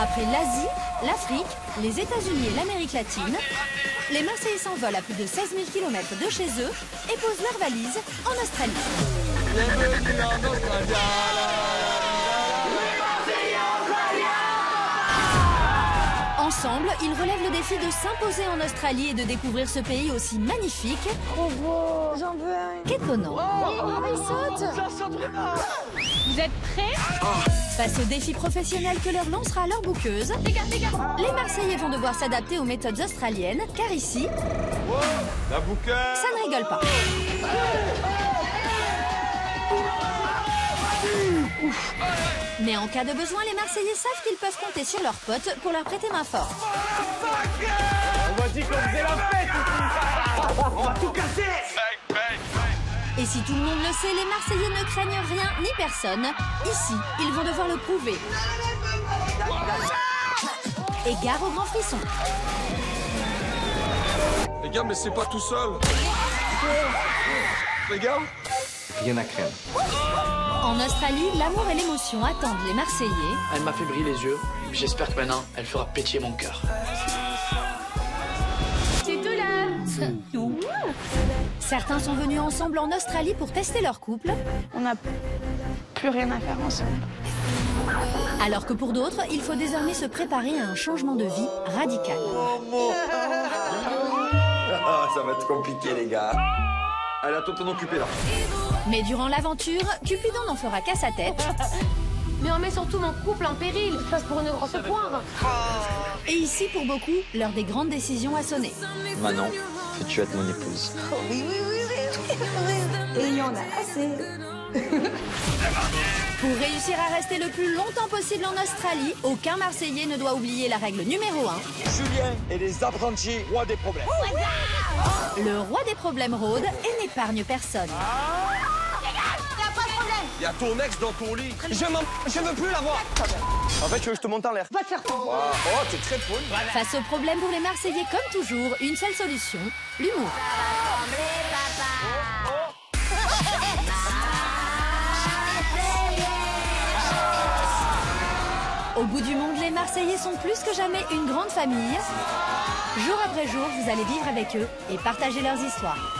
Après l'Asie, l'Afrique, les États-Unis et l'Amérique latine, les Marseillais s'envolent à plus de 16 000 km de chez eux et posent leurs valises en Australie. Ensemble, ils relèvent le défi de s'imposer en Australie et de découvrir ce pays aussi magnifique. Trop beau, j'en veux un. Qu'étonnant. Il saute. Ça saute vraiment. Vous êtes prêts? Face au défi professionnel que leur lancera leur bouqueuse, les Marseillais vont devoir s'adapter aux méthodes australiennes, car ici, la bouqueuse, ça ne rigole pas. Mais en cas de besoin, les Marseillais savent qu'ils peuvent compter sur leurs potes pour leur prêter main forte. On m'a dit qu'on faisait la fête ici. On va tout casser. Et si tout le monde le sait, les Marseillais ne craignent rien ni personne. Ici, ils vont devoir le prouver. Et gare au grand frisson. Les gars, mais c'est pas tout seul. Les gars, rien à craindre. En Australie, l'amour et l'émotion attendent les Marseillais. Elle m'a fait briller les yeux. J'espère que maintenant, elle fera pétiller mon cœur. C'est tout là. Certains sont venus ensemble en Australie pour tester leur couple. On n'a plus rien à faire ensemble. Alors que pour d'autres, il faut désormais se préparer à un changement de vie radical. Ça va être compliqué, les gars. Elle a tout t'en occuper là. Mais durant l'aventure, Cupidon n'en fera qu'à sa tête. Mais on met surtout mon couple en péril. Je passe pour une grosse poire. Et ici, pour beaucoup, l'heure des grandes décisions a sonné. Manon, veux-tu être mon épouse? Oui. Et il y en a assez. Pour réussir à rester le plus longtemps possible en Australie, aucun Marseillais ne doit oublier la règle numéro 1. Julien et les apprentis rois des problèmes. Le roi des problèmes rôde et n'épargne personne. Il y a ton ex dans ton lit. Je veux plus la voir. En fait, tu veux que je te monte en l'air? Va te faire prendre. Oh, t'es très poule. Face aux problèmes pour les Marseillais, comme toujours, une seule solution, l'humour. Au bout du monde, les Marseillais sont plus que jamais une grande famille. Jour après jour, vous allez vivre avec eux et partager leurs histoires.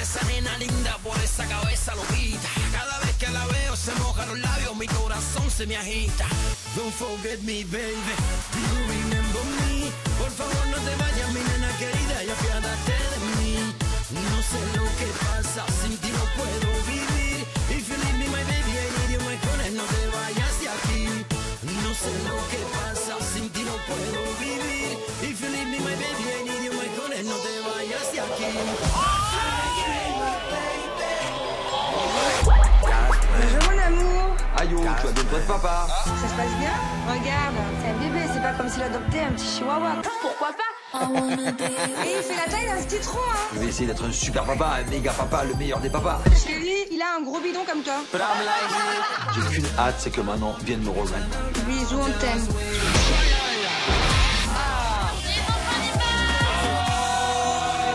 Esa nena linda por esa cabeza loquita. Cada vez que la veo se moja los labios, mi corazón se me agita. Don't forget me, baby. Do you remember me? Por favor no te vayas, mi nena querida, y apiádate de mí. No sé lo que pasa, sin ti no puedo vivir. If you leave me, my baby, I need you, my honey, no te vayas de aquí. No sé lo que pasa, sin ti no puedo vivir. If you leave me, my baby, I need you, my honey, no te vayas de aquí. Bonjour mon amour. Aïe, tu as besoin de papa. Ça se passe bien? Regarde, c'est un bébé, c'est pas comme s'il adoptait un petit chihuahua. Pourquoi pas? Et il fait la taille d'un citron, hein. Je vais essayer d'être un super papa, un méga papa, le meilleur des papas. Parce que lui, il a un gros bidon comme toi. J'ai qu'une hâte, c'est que Manon vienne me rejoindre. Bisous, on t'aime.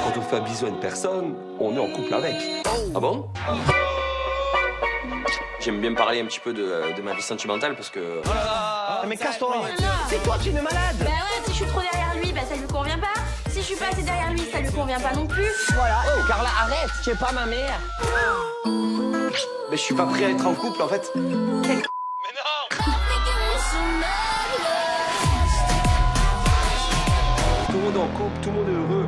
Quand on fait un bisou à une personne, on est en couple avec. Ah bon? J'aime bien parler un petit peu de ma vie sentimentale parce que... Mais casse-toi. C'est toi qui es une malade. Bah ouais, si je suis trop derrière lui, bah ça lui convient pas. Si je suis pas assez derrière lui, ça lui convient pas non plus. Voilà. Oh, Carla, arrête. Tu es pas ma mère. Mais je suis pas prêt à être en couple, en fait. Mais non. Tout le monde est en couple, tout le monde est heureux.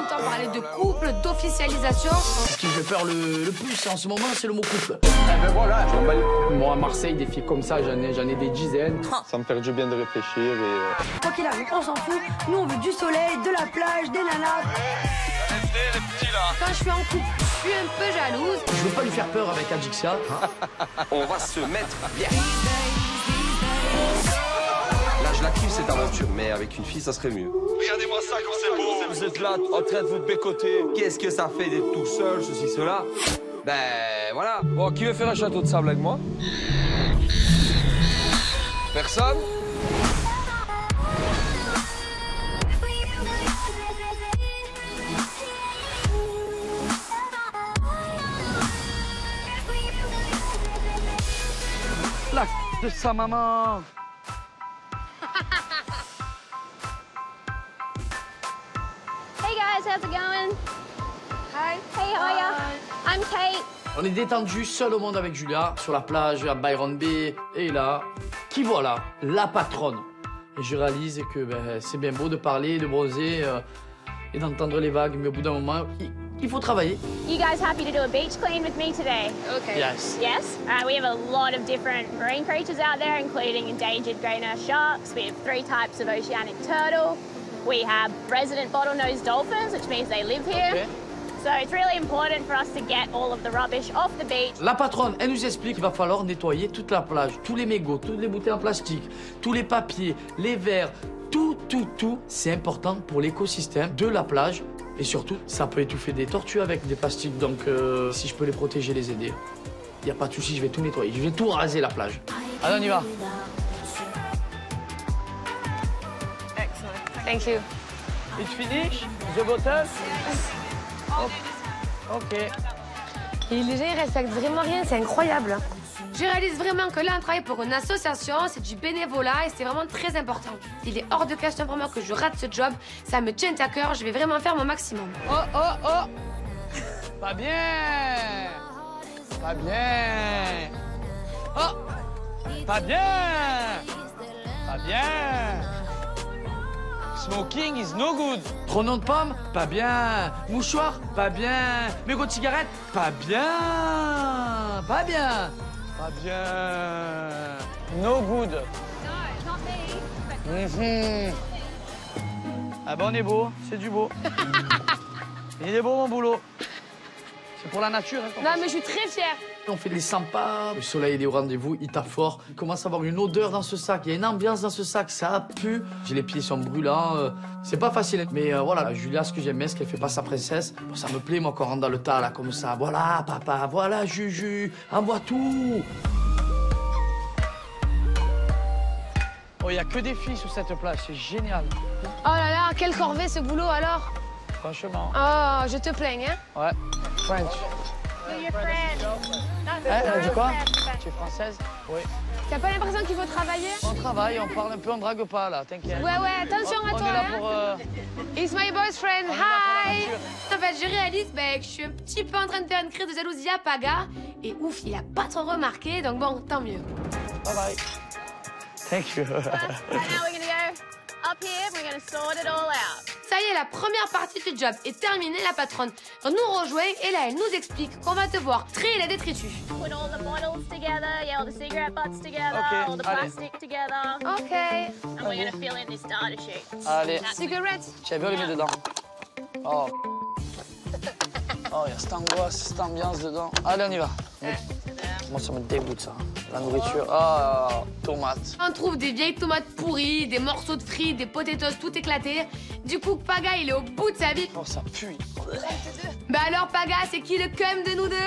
T'en parlais de couple, d'officialisation. Ce qui me fait peur le plus en ce moment, c'est le mot couple. Eh ben voilà. Moi, à Marseille, des filles comme ça, j'en ai des dizaines. Ça me fait du bien de réfléchir et... Quoi qu'il arrive, on s'en fout. Nous, on veut du soleil, de la plage, des nanas. Les petits, là. Quand je suis en couple, je suis un peu jalouse. Je veux pas lui faire peur avec Adixia. On va se mettre bien. Là, je la kiffe cette aventure, mais avec une fille, ça serait mieux. Regardez-moi ça quand c'est beau. Vous êtes là, en train de vous bécoter. Qu'est-ce que ça fait d'être tout seul, ceci, cela? Ben, voilà. Bon, qui veut faire un château de sable avec moi? Personne? de sa maman. Hey guys, how's it going? Hi. Hey, how are ya? I'm Kate. On est détendu, seul au monde avec Julia, sur la plage à Byron Bay. Et là, qui voilà? La patronne. Et je réalise que c'est bien beau de parler, de bronzer et d'entendre les vagues, mais au bout d'un moment, il faut travailler. You guys happy to do a beach clean with me today? Okay. Yes. Yes? We have a lot of different marine creatures out there, including endangered grey nurse sharks. We have 3 types of oceanic turtle. We have resident bottlenose dolphins, which means they live here. Okay. So it's really important for us to get all of the rubbish off the beach. La patronne, elle nous explique qu'il va falloir nettoyer toute la plage, tous les mégots, toutes les bouteilles en plastique, tous les papiers, les verres, tout. C'est important pour l'écosystème de la plage. Et surtout, ça peut étouffer des tortues avec des plastiques. Donc, si je peux les protéger, les aider, il n'y a pas de souci, je vais tout nettoyer. Je vais tout raser la plage. Allez, on y va. Excellent. Thank you. It's finished? The bottle? Ok. Il est léger, il respecte vraiment rien, c'est incroyable. Je réalise vraiment que là, on travaille pour une association, c'est du bénévolat et c'est vraiment très important. Il est hors de question pour moi que je rate ce job, ça me tient à cœur, je vais vraiment faire mon maximum. Oh! Pas bien! Pas bien! Oh! Pas bien! Pas bien! Smoking is no good. Trognon de pomme? Pas bien. Mouchoir? Pas bien. Mégot de cigarette? Pas bien. Pas bien. Pas bien. No good. No, not me. Ah ben on est beau, c'est du beau. Il est beau mon boulot. C'est pour la nature. Hein, non mais je suis très fière. On fait des 100 pas, le soleil est au rendez-vous, il tape fort. Il commence à avoir une odeur dans ce sac, il y a une ambiance dans ce sac, ça pue. J'ai les pieds sont brûlants, c'est pas facile. Mais voilà, Julia, ce que j'aime bien, c'est qu'elle fait pas sa princesse. Bon, ça me plaît, moi, qu'on rentre dans le tas, là, comme ça. Voilà, papa, voilà, Juju, envoie tout. Oh, il n'y a que des filles sur cette plage, c'est génial. Oh là là, quelle corvée ce boulot alors. Franchement. Oh, je te plains, hein. Ouais, French. Elle a dit quoi? Tu es française? Oui. T'as pas l'impression qu'il faut travailler? On travaille, on parle un peu, on drague pas là, t'inquiète. Ouais, attention à toi. On est là hein. pour... It's my boyfriend, hi! En fait, je réalise que je suis un petit peu en train de faire une crise de jalousie à Paga. Et ouf, il a pas trop remarqué, donc bon, tant mieux. Bye bye. Thank you. Right now we're gonna go up here and we're gonna sort it all out. Ça y est, la première partie du job est terminée, la patronne nous rejoint et là, elle nous explique qu'on va devoir trier les détritus. Put all the bottles together, all the cigarette butts together, all the plastic together. OK. And we're gonna fill in this data sheet. Allez. Cigarette. Tu as bien les mis dedans. Oh. Oh, il y a cette angoisse, cette ambiance dedans. Allez, on y va. Moi, ça me dégoûte, ça. La nourriture. Ah, tomates. On trouve des vieilles tomates pourries, des morceaux de frites, des potatoes tout éclatés. Du coup, Paga, il est au bout de sa vie. Oh, ça pue. Bah alors, Paga, c'est qui le cum de nous deux?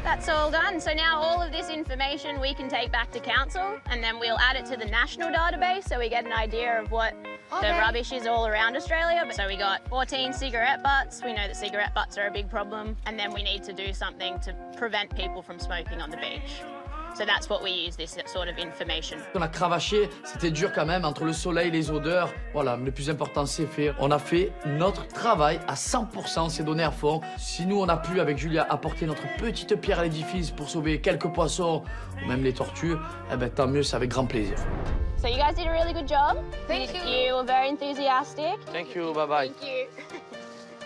That's all done. So now all of this information we can take back to council and then we'll add it to the national database so we get an idea of what the rubbish is all around Australia. So we got 14 cigarette butts. We know that cigarette butts are a big problem. And then we need to do something to prevent people from smoking on the beach. So that's what we use, this sort of information. On a cravaché, c'était dur quand même, entre le soleil, les odeurs. Voilà, le plus important, c'est fait. On a fait notre travail à 100%, on s'est donné à fond. Si nous, on a pu, avec Julia, apporter notre petite pierre à l'édifice pour sauver quelques poissons, ou même les tortues, eh ben, tant mieux, c'est avec grand plaisir. So you guys did a really good job. Thank you. You were very enthusiastic. Thank you, bye bye. Thank you.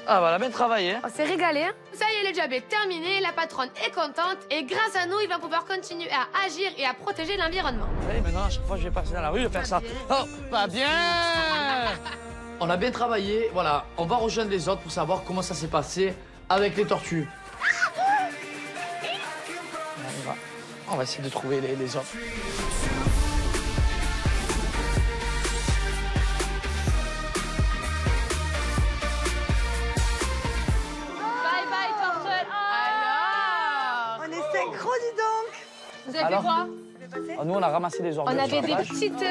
Ah, bah, elle a bien travaillé. On s'est régalé, hein. Ça y est, le job est terminé, la patronne est contente et grâce à nous, il va pouvoir continuer à agir et à protéger l'environnement. Oui, maintenant, à chaque fois que je vais passer dans la rue, je vais faire ça. Oh, pas bien. On a bien travaillé, voilà. On va rejoindre les autres pour savoir comment ça s'est passé avec les tortues. On va essayer de trouver les autres. Alors, On est synchro, dis donc. vous avez fait quoi? Nous, on a ramassé des ordures. On avait sur la des plage. petites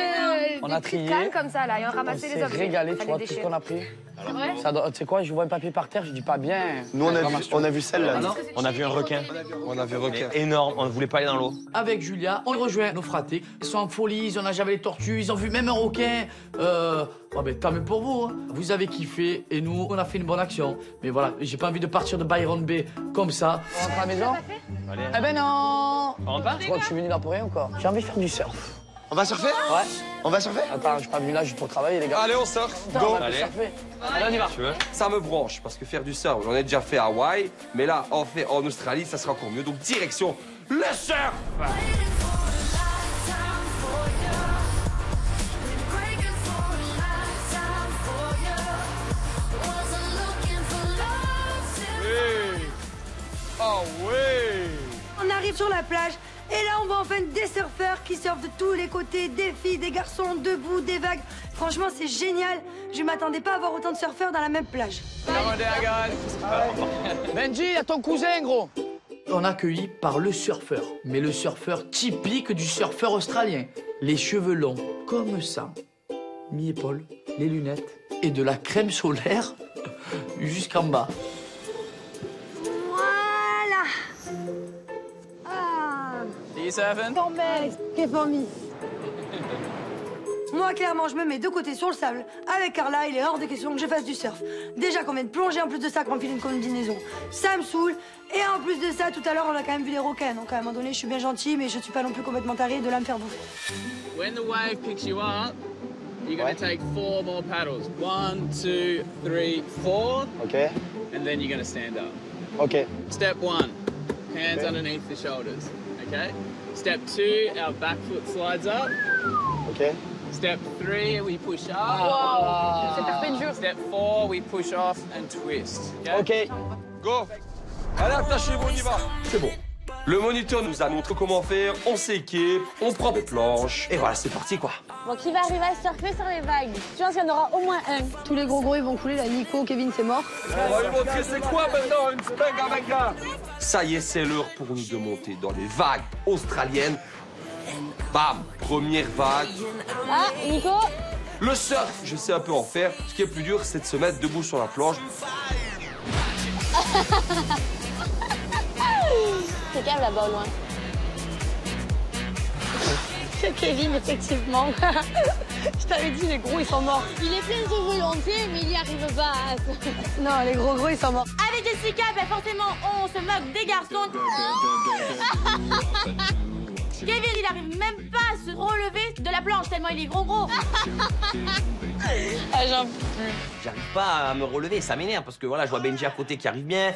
On a petites trié. cannes comme ça, là, et on On ramassait les s'est objets. régalé, tu Enfin, vois, les tout ce déchets. qu'on a pris. C'est vrai? Tu sais quoi, je vois un papier par terre, je dis pas bien. Nous, on a vu celle-là. On a vu un requin. On a vu requin. Énorme, on ne voulait pas aller dans l'eau. Avec Julia, on rejoint nos fratés. Ils sont en folie, ils ont nagé avec les tortues, ils ont vu même un requin. Oh ben tant mieux pour vous, hein. Vous avez kiffé et nous, on a fait une bonne action. Mais voilà, j'ai pas envie de partir de Byron Bay comme ça. On rentre à la maison? Allez. Eh ben non! On rentre pas? Tu crois que je suis venu là pour rien ou quoi? J'ai envie de faire du surf. On va surfer? Ouais. On va surfer? Attends, je suis pas venu là juste pour travailler, les gars. Allez, on surfe. Attends, on Go. va Allez. surfer. Allez, on y va. Tu veux? Ça me branche parce que faire du surf, j'en ai déjà fait à Hawaï, mais là, en fait en Australie, ça sera encore mieux. Donc direction le surf. Oh oui! On arrive sur la plage et là on voit enfin des surfeurs qui surfent de tous les côtés, des filles, des garçons, debout, des vagues. Franchement c'est génial. Je m'attendais pas à voir autant de surfeurs dans la même plage. Benji, y a ton cousin, gros. On est accueilli par le surfeur, mais le surfeur typique du surfeur australien. Les cheveux longs, comme ça, mi-épaule, les lunettes et de la crème solaire jusqu'en bas. Voilà. Ah. You surfing? Quelle famille. Moi, clairement, je me mets de côté sur le sable. Avec Carla, il est hors de question que je fasse du surf. Déjà qu'on vient de plonger en plus de ça, qu'on file une combinaison. Ça me saoule. Et en plus de ça, tout à l'heure, on a quand même vu des requins. Donc à un moment donné, je suis bien gentille, mais je suis pas non plus complètement tarée de là me faire bouffer. When the wave picks you up, you're going to take 4 more paddles. 1, 2, 3, 4. Ok. And then you're going to stand up. Ok. Step 1, hands underneath the shoulders. Okay? Step 2, our back foot slides up. Ok. Step 3, we push up. Wow. C'est perpétuel. Step 4, we push off and twist. Ok. Go. Allez, attachez-vous, on y va. C'est bon. Le moniteur nous a montré comment faire, on s'équipe, on prend des planches, et voilà, c'est parti quoi. Bon, qui va arriver à surfer sur les vagues? Je pense qu'il y en aura au moins un. Tous les gros ils vont couler, là. Nico, Kevin, c'est mort. On va lui montrer c'est quoi maintenant une speng avec là. Ça y est, c'est l'heure pour nous de monter dans les vagues australiennes. Bam, première vague. Ah, Nico? Le surf, je sais un peu en faire. Ce qui est plus dur, c'est de se mettre debout sur la planche. C'est calme là-bas au loin. C'est Kevin, effectivement. Je t'avais dit, les gros, ils sont morts. Il est plein de volonté, mais il n'y arrive pas. Non, les gros, ils sont morts. Avec Jessica, ben forcément, on se moque des garçons. Kevin, il arrive même pas à se relever de la planche, tellement il est gros. Ah, j'en peux plus. J'arrive pas à me relever, ça m'énerve parce que voilà, je vois Benji à côté qui arrive bien.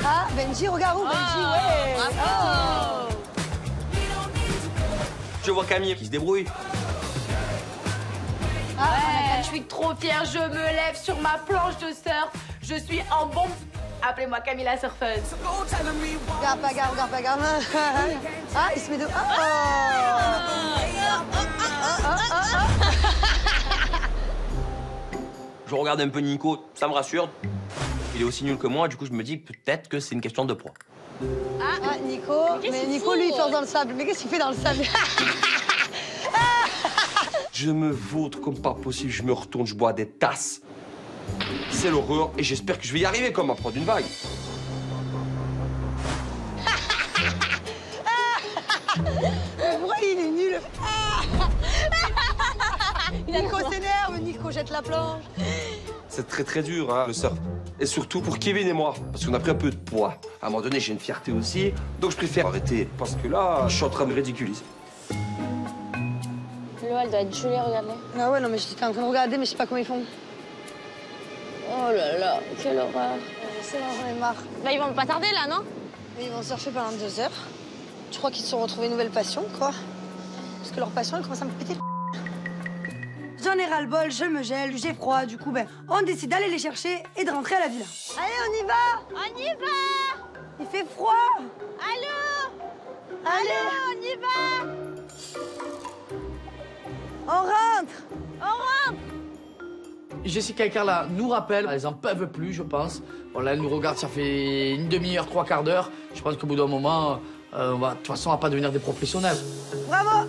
Ah, Benji, regarde où, Benji, ouais. Bravo. Je vois Camille qui se débrouille. Ouais, je suis trop fière, je me lève sur ma planche de surf. Je suis en bombe. Appelez-moi Camille la surfeuse. Regarde pas. Ah, il se met de... Je regarde un peu Nico, ça me rassure. Il est aussi nul que moi, du coup je me dis peut-être que c'est une question de poids. Ah, Nico. Mais Nico, lui, il plonge dans le sable. Mais qu'est-ce qu'il fait dans le sable? Je me vautre comme pas possible, je me retourne, je bois des tasses. C'est l'horreur et j'espère que je vais y arriver comme à prendre une vague. Mais pourquoi il est nul? Nico s'énerve, Nico jette la planche. C'est très dur, hein, le surf. Et surtout pour Kevin et moi, parce qu'on a pris un peu de poids. À un moment donné, j'ai une fierté aussi, donc je préfère arrêter. Parce que là, je suis en train de me ridiculiser. L'eau, elle doit être gelée, regarde-les. Ah ouais, non, mais j'étais en train de regarder, mais je sais pas comment ils font. Oh là là, quelle horreur. C'est bon, j'en ai marre. Bah, ils vont pas tarder, là, non? Mais ils vont surfer pendant 2 heures. Je crois qu'ils se sont retrouvés une nouvelle passion, quoi. Parce que leur passion, elle commence à me péter le... J'en ai ras-le-bol, je me gèle, j'ai froid, du coup, ben, on décide d'aller les chercher et de rentrer à la villa. Allez, on y va! On y va! Il fait froid! Allô? Allez, on y va! on rentre! On rentre! Jessica et Carla nous rappellent, elles en peuvent plus, je pense. Voilà, elles nous regardent, ça fait une demi-heure, 3/4 d'heure. Je pense qu'au bout d'un moment, De toute façon, on va pas devenir des professionnels. Bravo!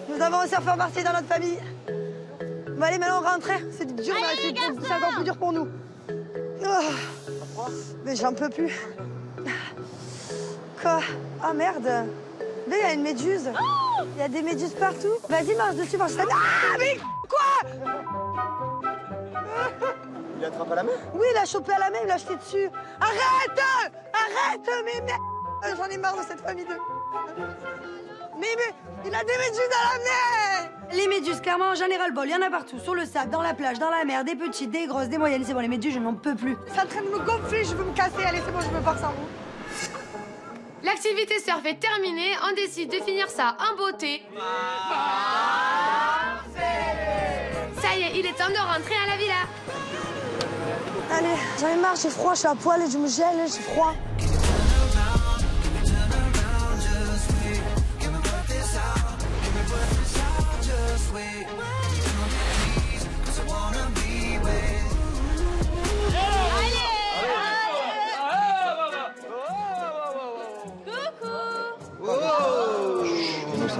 Nous avons un surfeur marseillais dans notre famille. Bon, allez, maintenant on rentre. C'est dur, c'est encore plus dur pour nous. Oh. Mais j'en peux plus. Quoi? Ah merde! Là, il y a une méduse. Il y a des méduses partout. Vas-y, marche dessus, marche dessus. Ah, mais quoi? Il attrape à la main? Oui, il a chopé à la main, il l'a jeté dessus. Arrête! Arrête, mais merde! J'en ai marre de cette famille de... Mais il a des méduses à la main! Les méduses, clairement, j'en ai ras-le-bol. Il y en a partout, sur le sable, dans la plage, dans la mer, des petites, des grosses, des moyennes. C'est bon, les méduses, je n'en peux plus. Ça est en train de me gonfler, je veux me casser. Allez, c'est bon, je me pars sans vous. L'activité surf est terminée, on décide de finir ça en beauté. Ça y est, il est temps de rentrer à la villa. Allez, j'en ai marre, j'ai froid, je suis à poil et je me gèle, j'ai froid.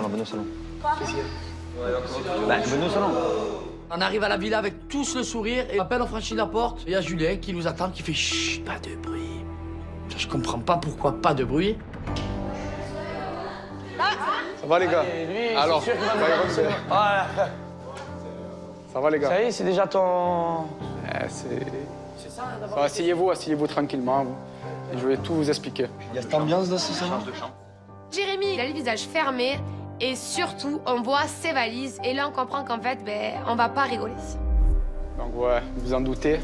Venez au salon. Quoi? Venez au salon. On arrive à la villa avec tous le sourire et à peine on franchit la porte, il y a Julien qui nous attend, qui fait chut, pas de bruit. Je comprends pas pourquoi pas de bruit. Ça va les gars? Alors, ça va les gars? Ça y est, c'est déjà ton... C'est ça, d'abord. Asseyez-vous tranquillement. Et je vais tout vous expliquer. Il y a cette ambiance dans ce salon. Jérémy, il a le visage fermé et surtout, on voit ses valises et là, on comprend qu'en fait, on va pas rigoler. Donc ouais, vous en doutez.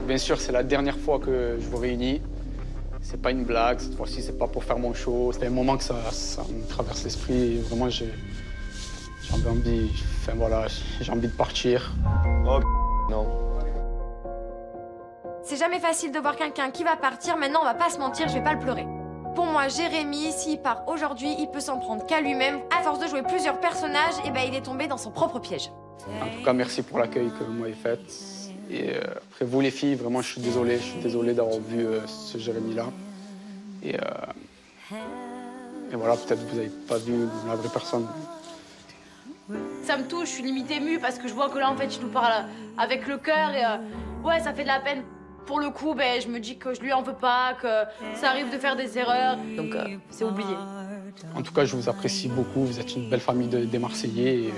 Bien sûr, c'est la dernière fois que je vous réunis. C'est pas une blague, cette fois-ci, c'est pas pour faire mon show. C'est un moment que ça me traverse l'esprit. Vraiment, j'ai envie, enfin voilà, j'ai envie de partir. Oh, non. C'est jamais facile de voir quelqu'un qui va partir. Maintenant, on va pas se mentir, je vais pas le pleurer. Pour moi, Jérémy, s'il part aujourd'hui, il peut s'en prendre qu'à lui-même. À force de jouer plusieurs personnages, il est tombé dans son propre piège. En tout cas, merci pour l'accueil que vous m'avez fait. Et après, vous les filles, vraiment, je suis désolé d'avoir vu ce Jérémy-là. Et voilà, peut-être que vous n'avez pas vu la vraie personne. Ça me touche, je suis limite émue parce que je vois que là, en fait, je nous parle avec le cœur et ouais, ça fait de la peine. Pour le coup, je me dis que je lui en veux pas, que ça arrive de faire des erreurs, donc c'est oublié. En tout cas, je vous apprécie beaucoup. Vous êtes une belle famille des Marseillais. Et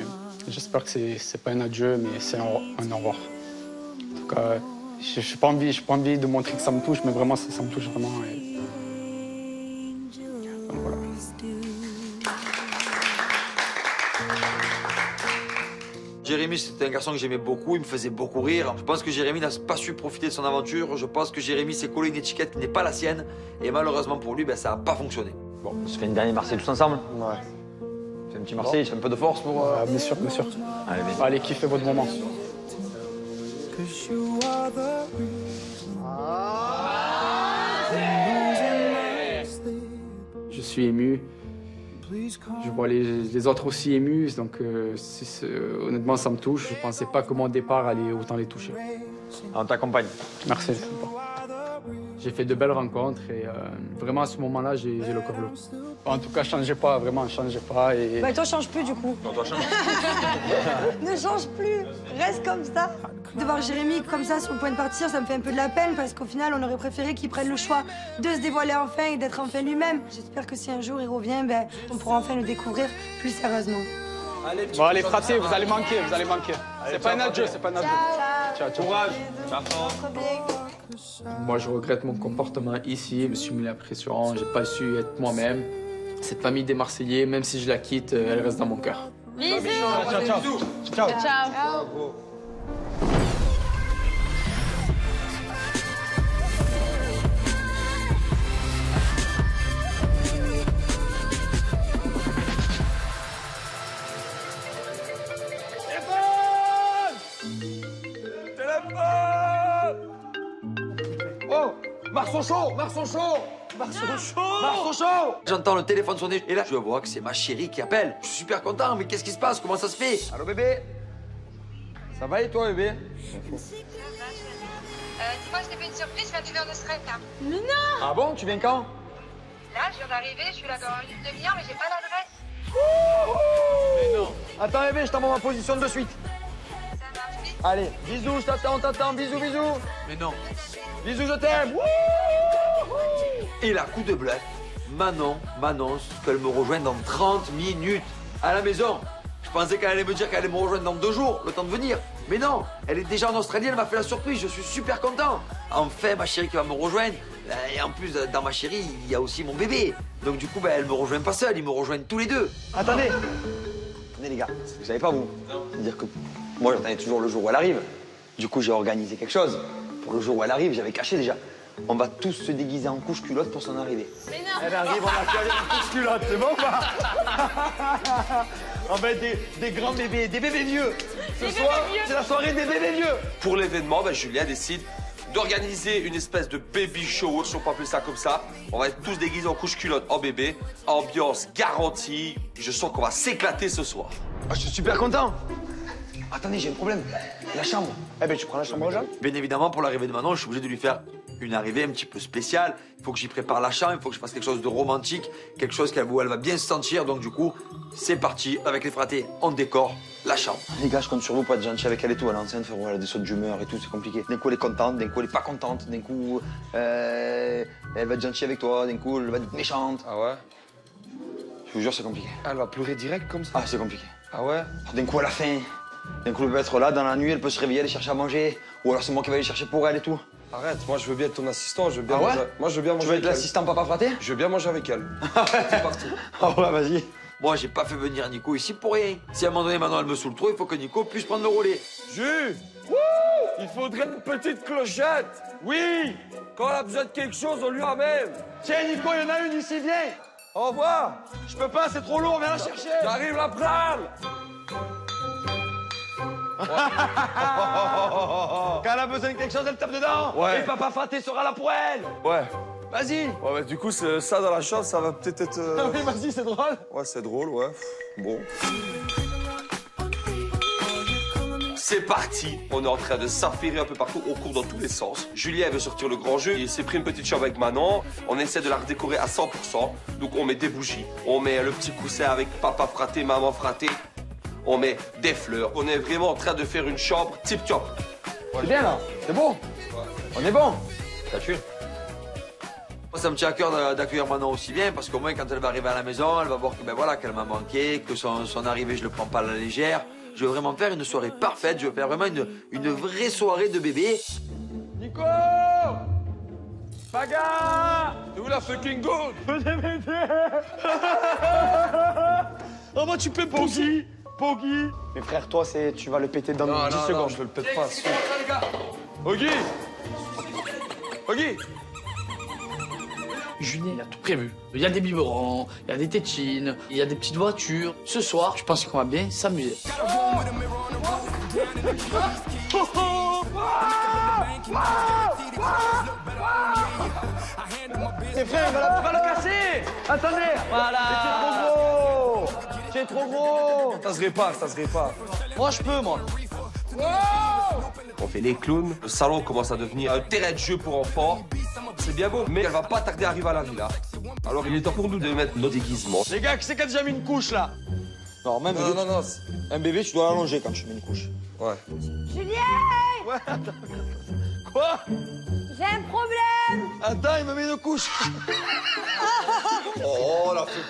j'espère que c'est pas un adieu, mais c'est un au revoir. En tout cas, j'ai pas envie de montrer que ça me touche, mais vraiment, ça me touche vraiment. Et... Donc voilà. Jérémy, c'était un garçon que j'aimais beaucoup, il me faisait beaucoup rire. Je pense que Jérémy n'a pas su profiter de son aventure. Je pense que Jérémy s'est collé une étiquette qui n'est pas la sienne. Et malheureusement pour lui, ça n'a pas fonctionné. Bon, on se fait une dernière Marseille tous ensemble? Ouais. Fais un petit Marseille, je fais un peu de force pour... Bien sûr, bien sûr. Allez, bien. Allez, kiffez votre moment. Je suis ému. Je vois les autres aussi émus, donc honnêtement, ça me touche. Je ne pensais pas que mon départ allait autant les toucher. On t'accompagne. Merci. J'ai fait de belles rencontres et vraiment à ce moment-là, j'ai le cœur lourd. En tout cas, changez pas, vraiment, changez pas. Et... toi, change plus du coup. Non, toi, change. Ne change plus, reste comme ça. De voir Jérémy comme ça sur le point de partir, ça me fait un peu de la peine parce qu'au final, on aurait préféré qu'il prenne le choix de se dévoiler enfin et d'être enfin lui-même. J'espère que si un jour il revient, on pourra enfin le découvrir plus sérieusement. Bon, allez, frater, vous allez manquer, C'est pas un adieu, c'est pas un adieu. Ciao, courage. Ciao. Moi, je regrette mon comportement ici. Je me suis mis la pression, j'ai pas su être moi-même. Cette famille des Marseillais, même si je la quitte, elle reste dans mon cœur. Bisous. Ciao. Ciao. Marceau! J'entends le téléphone sonner et là, je vois que c'est ma chérie qui appelle. Je suis super content, mais qu'est-ce qui se passe? Comment ça se fait? Allô, bébé? Ça va et toi, bébé? Dis-moi, je t'ai fait une surprise, je viens de faire de stress. Mais non! Ah bon? Tu viens quand? Là, je viens d'arriver, je suis là dans une demi-heure, mais j'ai pas l'adresse. Mais non. Attends, bébé, je t'envoie ma position de suite. Allez, bisous, je t'attends, bisous, bisous. Mais non. Bisous, je t'aime. Et la coup de bluff, Manon m'annonce qu'elle me rejoint dans 30 minutes à la maison. Je pensais qu'elle allait me dire qu'elle allait me rejoindre dans 2 jours, le temps de venir. Mais non, elle est déjà en Australie, elle m'a fait la surprise, je suis super content. Enfin, ma chérie qui va me rejoindre. Et en plus, dans ma chérie, il y a aussi mon bébé. Donc du coup, elle me rejoint pas seule, ils me rejoignent tous les deux. Attendez. Attendez les gars, vous savez pas vous. C'est-à-dire que moi j'attendais toujours le jour où elle arrive. Du coup, j'ai organisé quelque chose. Pour le jour où elle arrive, j'avais caché déjà. On va tous se déguiser en couche-culotte pour son arrivée. Mais non. Elle arrive, on va caler en couche-culotte, c'est bon ou pas? On va être des grands bébés, des bébés vieux. Ce soir, c'est la soirée des bébés vieux. Pour l'événement, Julien décide d'organiser une espèce de baby shower, si on peut appeler ça comme ça. On va être tous déguisés en couche-culotte en bébé. Ambiance garantie. Je sens qu'on va s'éclater ce soir. Ah, je suis super content. Attendez, j'ai un problème. La chambre. Eh ben, tu prends la chambre aux gens? Bien évidemment, pour l'arrivée de Manon, je suis obligé de lui faire une arrivée un petit peu spéciale. Il faut que j'y prépare la chambre, il faut que je fasse quelque chose de romantique, quelque chose où elle va bien se sentir. Donc du coup, c'est parti, avec les fratés, on décore la chambre. Les gars, je compte sur vous pour être gentil avec elle et tout. Elle est enceinte, frérot, elle a des sautes d'humeur et tout, c'est compliqué. D'un coup, elle est contente, d'un coup, elle est pas contente, d'un coup, elle va être gentille avec toi, d'un coup, elle va être méchante. Ah ouais? Je vous jure, c'est compliqué. Elle va pleurer direct comme ça? Ah, c'est compliqué. Ah ouais? D'un coup, elle a faim. D'un coup, elle peut être là, dans la nuit, elle peut se réveiller, aller chercher à manger. Ou alors, c'est moi qui vais aller chercher pour elle et tout. Arrête, moi je veux bien être ton assistant, je veux bien Ah ouais manger. Moi je veux bien manger. Tu veux être avec elle. l'assistant papa fraté? Je veux bien manger avec elle. C'est parti. Ah ouais, vas-y. Moi, j'ai pas fait venir Nico ici pour rien. Si à un moment donné, Manon, elle me saoule trop, il faut que Nico puisse prendre le relais. Jus! Il faudrait une petite clochette. Oui! Quand on a besoin de quelque chose, on lui ramène. Tiens, Nico, il y en a une ici, viens. Au revoir. Je peux pas, c'est trop lourd, viens la chercher. J'arrive la prendre. Quand elle a besoin de quelque chose, elle tape dedans. Ouais. Et papa fraté sera là pour elle. Ouais. Vas-y. Ouais, mais du coup, ça dans la chambre, ça va peut-être être. Ah oui, vas-y, c'est drôle. Ouais, c'est drôle, ouais. Bon. C'est parti. On est en train de s'affairer un peu partout. On court dans tous les sens. Julien veut sortir le grand jeu. Il s'est pris une petite chambre avec Manon. On essaie de la redécorer à 100%. Donc on met des bougies. On met le petit coussin avec papa fraté, maman fraté. On met des fleurs. On est vraiment en train de faire une chambre tip-top. C'est bien là. C'est bon. On est bon. Ça tue. Moi, ça me tient à cœur d'accueillir Manon aussi bien, parce qu'au moins, quand elle va arriver à la maison, elle va voir que, voilà, qu'elle m'a manqué, que son arrivée, je le prends pas à la légère. Je veux vraiment faire une soirée parfaite. Je veux faire vraiment une vraie soirée de bébé. Nico! Baga! C'est où la fucking gourde? Venez m'aider. Oh, moi, tu peux Poggy. Poggy. Mais frère, toi, tu vas le péter dans 10 secondes. Non, je le pète pas. Oggy! Oggy! Julien, il a tout prévu. Il y a des biberons, il y a des tétines, il y a des petites voitures. Ce soir, je pense qu'on va bien s'amuser. Tes frères, tu vas le casser. Attendez. Voilà. Tu es trop gros. Ça se répare, ça se répare. Moi, je peux, moi. On fait les clowns. Le salon commence à devenir un terrain de jeu pour enfants. C'est bien beau, mais elle va pas tarder à arriver à la villa. Alors il est temps pour nous de mettre nos déguisements. Les gars, qui c'est qui a déjà mis une couche, là? Non, même bébé, non. Un bébé, tu dois l'allonger quand tu mets une couche. Ouais. Julien! Ouais, attends. Quoi? J'ai un problème! Attends, il me met une couche. Oh, la fait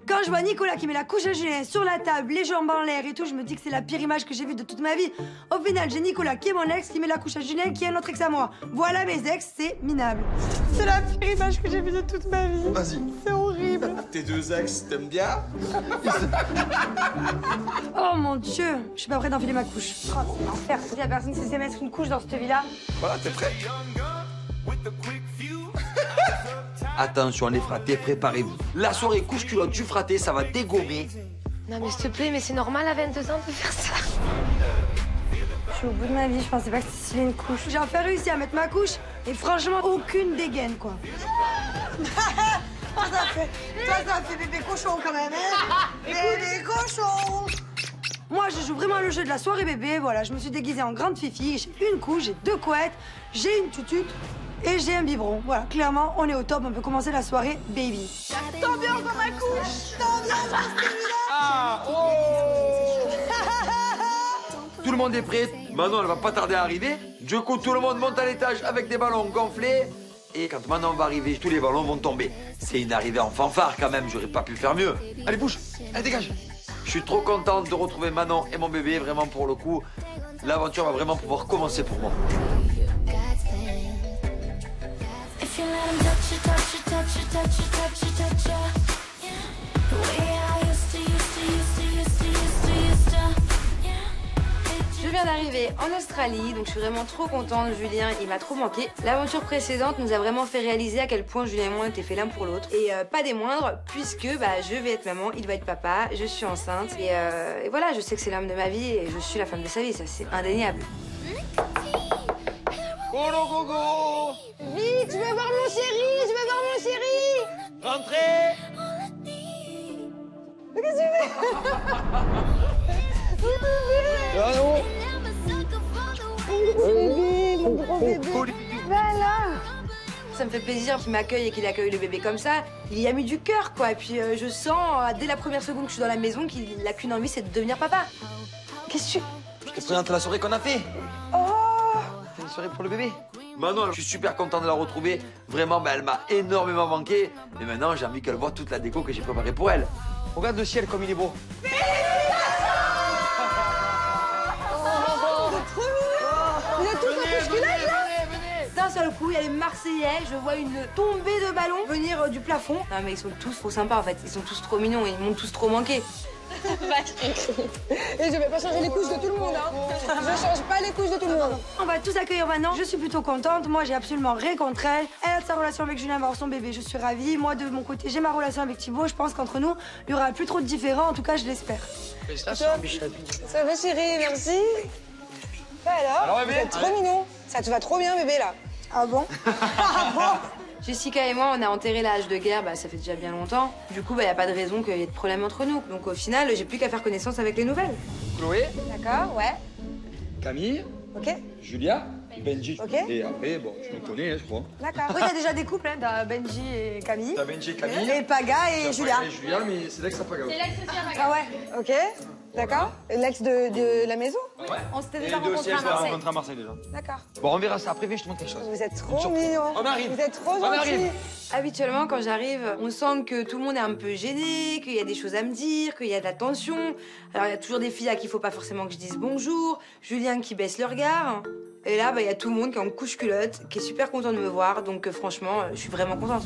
Quand je vois Nicolas qui met la couche à Julien sur la table, les jambes en l'air et tout, je me dis que c'est la pire image que j'ai vue de toute ma vie. Au final, j'ai Nicolas qui est mon ex, qui met la couche à Julien, qui est un autre ex à moi. Voilà mes ex, c'est minable. C'est la pire image que j'ai vue de toute ma vie. Vas-y. C'est horrible. Tes deux ex, t'aimes bien? Oh mon Dieu, je suis pas prête d'enfiler ma couche. Oh, c'est l'enfer. Il y a personne qui sait mettre une couche dans cette vie-là. Voilà, t'es prêt? Attention les fratés, préparez-vous. La soirée couche-culotte du fraté, ça va dégommer. Non mais s'il te plaît, mais c'est normal à 22 ans de faire ça. Je suis au bout de ma vie, je pensais pas que c'était une couche. J'ai enfin réussi à mettre ma couche et franchement, aucune dégaine, quoi. ça fait bébé cochon quand même, hein. Bébé cochon. Moi, je joue vraiment le jeu de la soirée bébé, voilà. Je me suis déguisée en grande fifi, j'ai une couche, j'ai deux couettes, j'ai une tutute et j'ai un biberon. Voilà, clairement, on est au top, on peut commencer la soirée baby. T'ambiance dans ma couche. T'ambiance dans Ah, oh. Tout le monde est prêt. Manon, elle va pas tarder à arriver. Du coup, tout le monde monte à l'étage avec des ballons gonflés. Et quand Manon va arriver, tous les ballons vont tomber. C'est une arrivée en fanfare quand même, j'aurais pas pu faire mieux. Allez, bouge, allez, dégage. Je suis trop contente de retrouver Manon et mon bébé, vraiment pour le coup. L'aventure va vraiment pouvoir commencer pour moi. Je viens d'arriver en Australie, donc je suis vraiment trop contente. Julien, il m'a trop manqué. L'aventure précédente nous a vraiment fait réaliser à quel point Julien et moi étaient faits l'un pour l'autre. Et pas des moindres, puisque je vais être maman, il va être papa, je suis enceinte. Et voilà, je sais que c'est l'homme de ma vie et je suis la femme de sa vie, ça c'est indéniable. Gogo, gogo. Vite, je veux voir mon chéri, je veux voir mon chéri. Rentrez. Mais qu'est-ce que tu fais? Allô. Bébé, le gros bébé. Voilà. Ça me fait plaisir qu'il m'accueille et qu'il accueille le bébé comme ça. Il y a mis du cœur, quoi. Et puis je sens, dès la première seconde que je suis dans la maison, qu'il n'a qu'une envie, c'est de devenir papa. Qu'est-ce que tu... Je te présente la soirée qu'on a fait. Oh. Une soirée pour le bébé. Manon, je suis super content de la retrouver. Vraiment, elle m'a énormément manqué. Et maintenant, j'ai envie qu'elle voit toute la déco que j'ai préparée pour elle. Regarde le ciel comme il est beau. Vous êtes tous en bousculade là? D'un seul coup, il y a les Marseillais, je vois une tombée de ballons venir du plafond. Non mais ils sont tous trop sympas en fait, ils sont tous trop mignons et ils m'ont tous trop manqué. Et je vais pas changer les couches de tout le monde, hein. Je change pas les couches de tout le monde. On va tous accueillir maintenant. Je suis plutôt contente. Moi, j'ai absolument rien contre elle. Elle a sa relation avec Julien, elle va avoir son bébé. Je suis ravie. Moi, de mon côté, j'ai ma relation avec Thibaut. Je pense qu'entre nous, il y aura plus trop de différends. En tout cas, je l'espère. Ça va, chérie, merci. Bah alors, vous êtes trop mignon. Ça te va trop bien, bébé, là. Ah bon? Ah bon? Jessica et moi, on a enterré l'âge de guerre, ça fait déjà bien longtemps. Du coup, y a pas de raison qu'il y ait de problème entre nous. Donc au final, j'ai plus qu'à faire connaissance avec les nouvelles. Chloé. D'accord, ouais. Camille. Ok. Julia. Benji. Ok. Et après, bon, je me connais, je crois. D'accord. Oui, il y a déjà des couples, hein. T'as Benji et Camille. T'as Benji et Camille. Et Paga et Julia. Et Julia, mais c'est l'ex à Paga. C'est l'ex aussi à Paga. Ah ouais. Ok, d'accord. L'ex de la maison? Ouais. On s'était Et déjà les deux aussi, rencontrés à elles se sont Marseille. rencontrées à Marseille déjà. D'accord. Bon, on verra ça après, viens, je te montre quelque chose. Vous êtes trop mignons. On arrive. Vous êtes trop On arrive. gentils. Habituellement, quand j'arrive, on sent que tout le monde est un peu gêné, qu'il y a des choses à me dire, qu'il y a de la tension. Alors, il y a toujours des filles à qui il faut pas forcément que je dise bonjour, Julien qui baisse le regard. Et là, il y a tout le monde qui est en couche-culotte, qui est super content de me voir. Donc, franchement, je suis vraiment contente.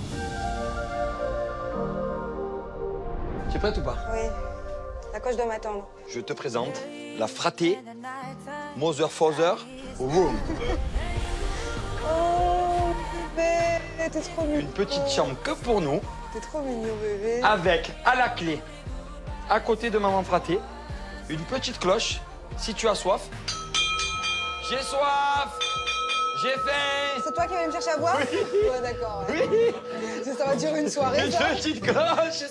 Tu es prête ou pas? Oui. À quoi je dois m'attendre? Je te présente la fratée Mother Father. Oh, bébé, t'es trop mignon. Une petite chambre que pour nous, T'es trop mignon, bébé. avec à la clé, à côté de maman fratée, une petite cloche. Si tu as soif, j'ai soif, j'ai faim. C'est toi qui vas me chercher à boire? Oui. Ouais, d'accord. Ouais. Oui. Ça va durer une soirée, Une ça. petite cloche.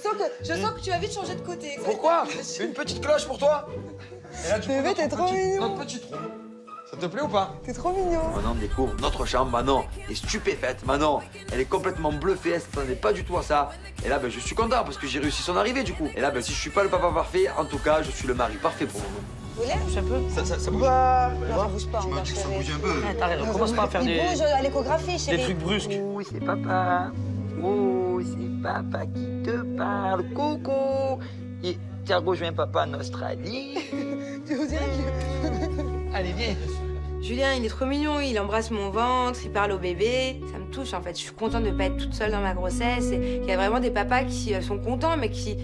Je sens que tu vas vite changer de côté. Pourquoi? Une petite cloche pour toi. Et là, tu Bébé, prends t'es trop mignon. notre petite roue. Ça te plaît ou pas? T'es trop mignon. Manon découvre notre chambre. Manon est stupéfaite. Manon, elle est complètement bluffée. Elle s'attendait pas du tout à ça. Et là, je suis content parce que j'ai réussi son arrivée du coup. Et là, si je suis pas le papa parfait, en tout cas, je suis le mari parfait pour vous. Vous voulez? Bouge un peu. Ça bouge. Bah, non, ça bouge pas encore, Ça chérie. bouge un peu. T'as raison, commence pas à faire Il des bouge à l'échographie, chérie. trucs brusques. Oh, c'est papa. Oh, c'est papa qui te parle. Coucou. Et tu as rejoint papa en Australie. Tu vous dirais que... Allez, viens. Julien, il est trop mignon, il embrasse mon ventre, il parle au bébé. Ça me touche en fait. Je suis contente de pas être toute seule dans ma grossesse. Et il y a vraiment des papas qui sont contents, mais qui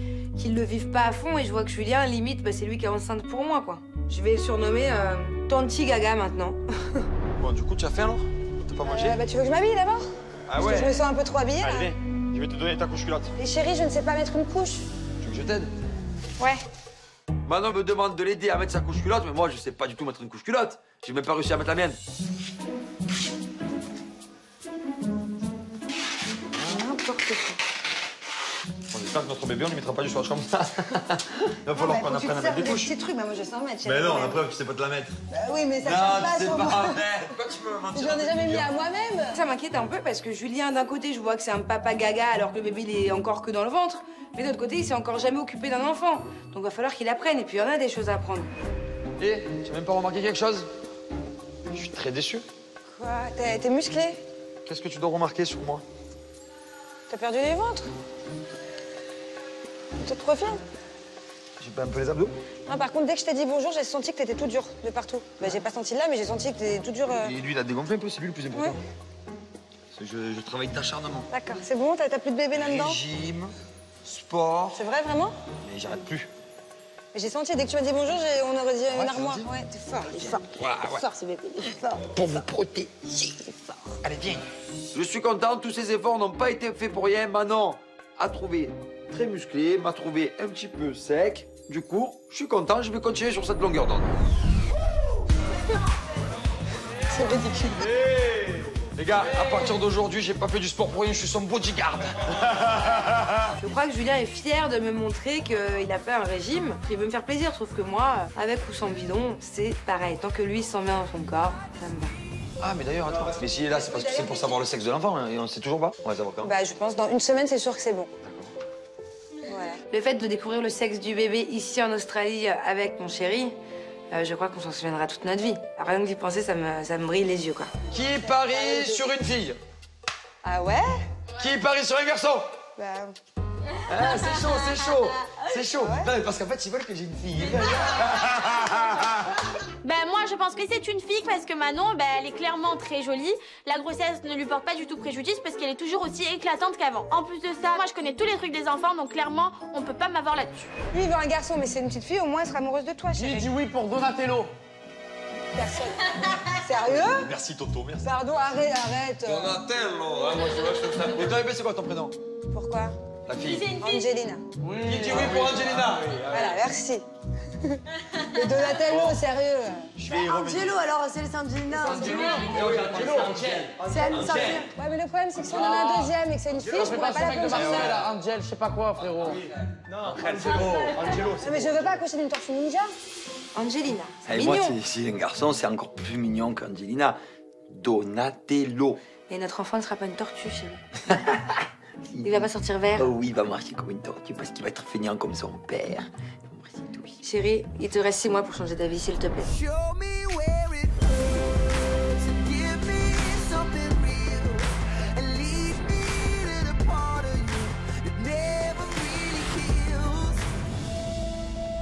le vivent pas à fond. Et je vois que Julien, limite, c'est lui qui est enceinte pour moi, quoi. Je vais le surnommer Tanti Gaga maintenant. Bon, du coup, tu as faim alors? T'as pas mangé? Bah, tu veux que je m'habille d'abord? Ah Parce que je me sens un peu trop habillée, là. Allez, viens. Je vais te donner ta couche culotte. Et chérie, je ne sais pas mettre une couche. Tu veux que je t'aide? Ouais. Manon me demande de l'aider à mettre sa couche culotte, mais moi, je sais pas du tout mettre une couche culotte. J'ai même pas réussi à mettre la mienne. N'importe quoi. On est j'espère que notre bébé, on lui mettra pas du swatch comme ça. Il va falloir qu'on apprenne à mettre des couches. Petit truc, mais moi je sais en mettre. Mais non, la preuve, tu sais pas te la mettre. Bah oui, mais ça non, change pas. Tu sais sur pas moi. mettre. Pourquoi tu peux me mentir? J'en ai jamais mis à moi-même. Ça m'inquiète un peu parce que Julien, d'un côté, je vois que c'est un papa gaga alors que le bébé, il est encore que dans le ventre. Mais de l'autre côté, il s'est encore jamais occupé d'un enfant. Donc va falloir qu'il apprenne. Et puis il y en a des choses à apprendre. Et tu as même pas remarqué quelque chose? Je suis très déçu. Quoi? T'es musclé? Qu'est-ce que tu dois remarquer sur moi? T'as perdu les ventres? Tu te profil? J'ai pas un peu les abdos? Non, par contre, dès que je t'ai dit bonjour, j'ai senti que t'étais tout dur de partout. Bah, j'ai pas senti là, mais j'ai senti que t'étais tout dur. Et lui, il a dégonflé un peu, c'est lui le plus important. Ouais. Parce que je travaille d'acharnement. D'accord, c'est bon? T'as plus de bébé là-dedans? Régime, sport. C'est vrai, vraiment? Mais j'arrête plus. Mais j'ai senti, dès que tu m'as dit bonjour, on aurait dit une armoire. Ouais, t'es fort, il est fort. Ouais. Fort, ce bébé, il est fort. Pour vous protéger. Allez, viens. Je suis content, tous ces efforts n'ont pas été faits pour rien. Manon a trouvé très musclé, m'a trouvé un petit peu sec. Du coup, je suis content, je vais continuer sur cette longueur d'onde. C'est ridicule. Hey les gars, à partir d'aujourd'hui, j'ai pas fait du sport pour rien, je suis son bodyguard. Je crois que Julien est fier de me montrer qu'il a fait un régime. Il veut me faire plaisir, sauf que moi, avec ou sans bidon, c'est pareil. Tant que lui s'en met dans son corps, ça me va. Ah, mais d'ailleurs, attends. Mais s'il est là, c'est parce que c'est pour savoir le sexe de l'enfant, hein, et on sait toujours pas. On va savoir quand. Bah, je pense dans une semaine, c'est sûr que c'est bon. Voilà. Le fait de découvrir le sexe du bébé ici en Australie avec mon chéri, je crois qu'on s'en souviendra toute notre vie. Rien que d'y penser, ça me brille les yeux, quoi. Qui parie sur une fille? Ah ouais? Qui parie sur un garçon? Bah... Ah, c'est chaud, c'est chaud. C'est chaud. Non, mais parce qu'en fait, ils veulent que j'ai une fille. Ben moi je pense que c'est une fille parce que Manon, ben, elle est clairement très jolie. La grossesse ne lui porte pas du tout préjudice parce qu'elle est toujours aussi éclatante qu'avant. En plus de ça, moi je connais tous les trucs des enfants, donc clairement on peut pas m'avoir là-dessus. Lui il veut un garçon, mais c'est une petite fille, au moins elle sera amoureuse de toi, chérie. J'ai dit oui pour Donatello. Personne. Sérieux? Merci Toto, merci. Pardon, arrête. Donatello. Ouais, moi je trouve ça. Et toi, c'est quoi ton prénom? Pourquoi? La fille. Angelina. Oui. Qui dit oui pour Angelina? Voilà, merci. Le Donatello, sérieux. Je vais y revenir. Angelo, alors c'est les Angelina. C'est Anne Saphir. Ouais, mais le problème, c'est que si on en a un deuxième et que c'est une fille, je pourrais pas mec de l'accoucher. Marseille, là, Angel, je sais pas quoi, frérot. Non, Angelo. Non, mais je veux pas accoucher d'une tortue ninja. Angelina, c'est Et moi, mignon. si un garçon, c'est encore plus mignon qu'Angelina. Donatello. Et notre enfant ne sera pas une tortue, chérie. Il va pas sortir vert. Oh oui, il va marcher comme une tortue parce qu'il va être feignant comme son père. Chérie, il te reste 6 mois pour changer d'avis, s'il te plaît.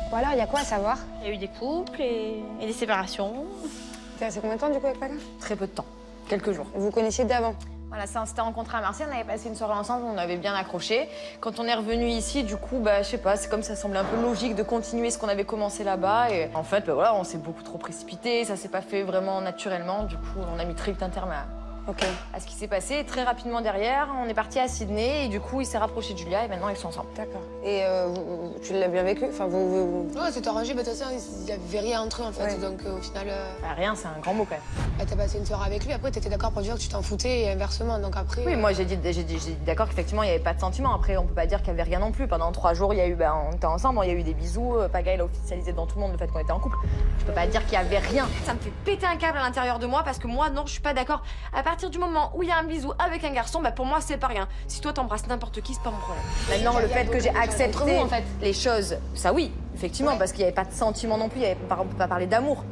Bon alors, il y a quoi à savoir? Il y a eu des couples et des séparations. T'es resté combien de temps du coup avec Paga? Très peu de temps, quelques jours. Vous vous connaissiez d'avant? Voilà, ça, on s'était rencontrés à Marseille, on avait passé une soirée ensemble, on avait bien accroché. Quand on est revenu ici, du coup, bah, je sais pas, c'est comme ça semblait un peu logique de continuer ce qu'on avait commencé là-bas. Et en fait, bah, voilà, on s'est beaucoup trop précipité, ça s'est pas fait vraiment naturellement. Du coup, on a mis très vite un terme à ce qui s'est passé. Et très rapidement derrière, on est parti à Sydney et du coup, il s'est rapproché de Julia et maintenant ils sont ensemble. D'accord. Et tu l'as bien vécu? Enfin, Ouais, c'est arrangé, mais de toute façon, il n'y avait rien entre eux en fait. Ouais. Donc au final. Bah, rien, c'est un grand mot quand même. Bah, t'as passé une soirée avec lui, après t'étais d'accord pour dire que tu t'en foutais et inversement. Donc après. Oui, moi j'ai dit d'accord qu'effectivement il n'y avait pas de sentiment. Après, on peut pas dire qu'il y avait rien non plus. Pendant 3 jours, il y a eu, on était ensemble, il y a eu des bisous. Paga, il a officialisé devant tout le monde le fait qu'on était en couple. Je peux pas dire qu'il y avait rien. Ça me fait péter un câble à l'intérieur de moi parce que moi, non, je suis pas d'accord. À partir du moment où il y a un bisou avec un garçon, bah pour moi, c'est pas rien. Si toi t'embrasses n'importe qui, c'est pas mon problème. Maintenant, le fait que j'ai accepté Entre vous, en fait. les choses, ça oui, effectivement, parce qu'il n'y avait pas de sentiment non plus, on peut pas parler d'amour.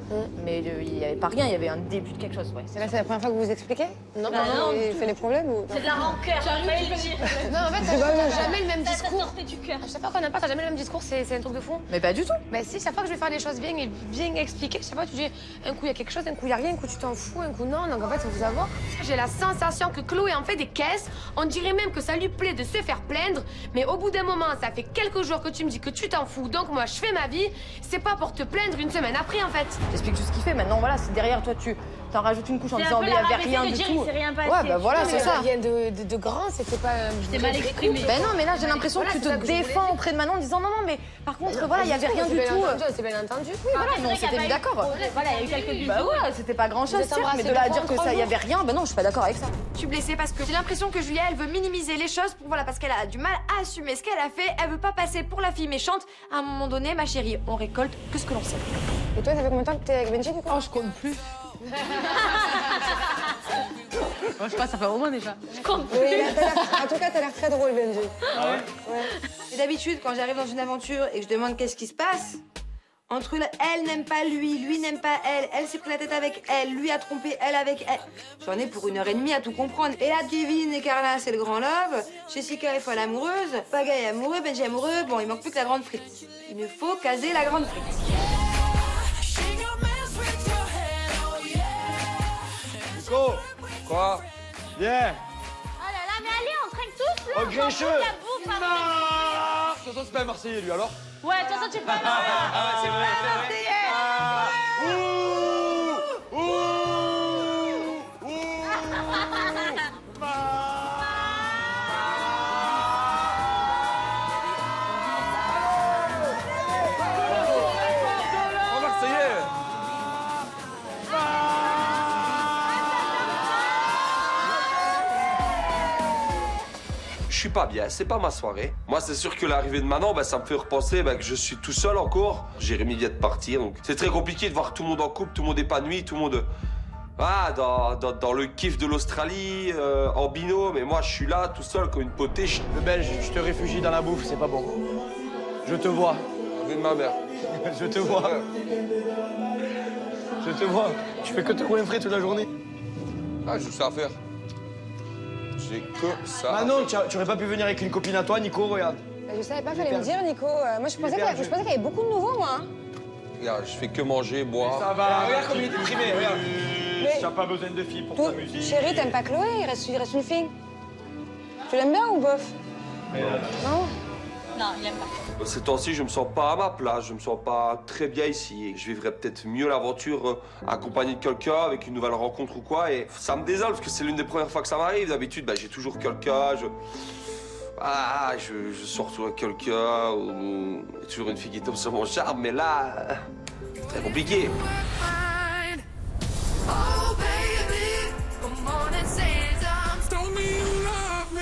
Mais il n'y avait pas rien, il y avait un début de quelque chose, ouais. Et là, c'est la première fois que vous vous expliquez? Non, Il fait les problèmes ou... C'est de la rancœur, Non, en fait, t'as jamais le même discours. À chaque fois qu'on n'a pas, t'as jamais le même discours, c'est un truc de fou. Mais pas du tout. Mais si, chaque fois que je vais faire les choses bien et bien expliquer, chaque fois tu dis un coup il y a quelque chose, un coup il y a rien, un coup tu t'en fous, un coup non. Donc en fait, faut vous avoir. J'ai la sensation que Chloé en fait des caisses. On dirait même que ça lui plaît de se faire plaindre. Mais au bout d'un moment, ça fait quelques jours que tu me dis que tu t'en fous. Donc moi, je fais ma vie. C'est pas pour te plaindre une semaine après en fait. J'explique tout ce qu'il fait. Maintenant, voilà, si derrière toi tu t'en rajoutes une couche en C'est disant un peu mais il la y avait rabaisser rien de du dire, tout. il s'est rien passé. Ouais, bah voilà, c'est ça. Rien de grand, c'était pas. Je t'ai mal exprimé. Ben non, mais là j'ai l'impression que tu te défends auprès de Manon en disant non, non, mais par contre, voilà, il y avait rien du tout. C'est bien entendu. Oui, voilà, mais on s'était mis d'accord. Voilà, il y a eu quelques bisous. Bah ouais, c'était pas grand chose, mais de là à dire que ça y avait rien, ben non, je suis pas d'accord avec ça. Je suis blessée parce que j'ai l'impression que Julia, elle veut minimiser les choses pour, voilà, parce qu'elle a du mal à assumer ce qu'elle a fait. Elle veut pas passer pour la fille méchante. À un moment donné, ma chérie, on récolte que ce que l'on sait. Et toi, ça fait combien de temps que t'es avec Benji du coup? Oh, je compte plus. Moi, je sais pas, ça fait au moins déjà. Je compte plus. Oui, en tout cas, t'as l'air très drôle, Benji. Ah ouais? Ouais. Et d'habitude, quand j'arrive dans une aventure et que je demande qu'est-ce qui se passe, entre elle n'aime pas lui n'aime pas elle s'est pris la tête avec elle, lui a trompé elle avec elle. J'en ai pour 1h30 à tout comprendre. Et là, Kevin et Carla, c'est le grand love. Jessica est folle amoureuse. Paga est amoureux, Benji est amoureux. Bon, il manque plus que la grande frite. Il me faut caser la grande frite. Nico, quoi? Viens. Oh là là, mais allez, on trinque tous là. Oh, on s'en fout de grincheux. la bouffe, Non. arrête. De toute façon, c'est pas un Marseillais, lui, alors? Ouais, de toute façon, tu peux pas. C'est vrai, c'est vrai. Oh, Marseillais. Je suis pas bien, c'est pas ma soirée. Moi, c'est sûr que l'arrivée de Manon, ça me fait repenser que je suis tout seul encore. Jérémy vient de partir, donc c'est très compliqué de voir tout le monde en couple, tout le monde épanoui, tout le monde dans le kiff de l'Australie, en binôme. Et moi, je suis là, tout seul, comme une potiche. Le Belge, je te réfugie dans la bouffe, c'est pas bon. Je te vois. Avec ma mère. Je te vois. Je te vois. Tu fais que te coinfrer toute la journée. Ah, j'ai que ça à faire. J'ai que ça. Manon, tu aurais pas pu venir avec une copine à toi, Nico, regarde. Je savais pas, fallait me dire, Nico. Moi, je pensais qu'il y avait beaucoup de nouveaux, moi. Regarde, je fais que manger, boire. Ça va, regarde comme il est déprimé, regarde. Mais- Tu n'as pas besoin de filles pour Toi, t'amuser. chérie, t'aimes pas Chloé, il reste une fille. Tu l'aimes bien ou bof? Non? Non, il aime pas. Ces temps-ci, je me sens pas à ma place, je me sens pas très bien ici. Et je vivrais peut-être mieux l'aventure accompagné de quelqu'un, avec une nouvelle rencontre ou quoi. Et ça me désole parce que c'est l'une des premières fois que ça m'arrive. D'habitude, j'ai toujours quelqu'un, je sors toujours avec quelqu'un, ou il y a toujours une fille qui tombe sur mon charme. Mais là, c'est très compliqué. Oh baby, come on and say it. Tell me you love me.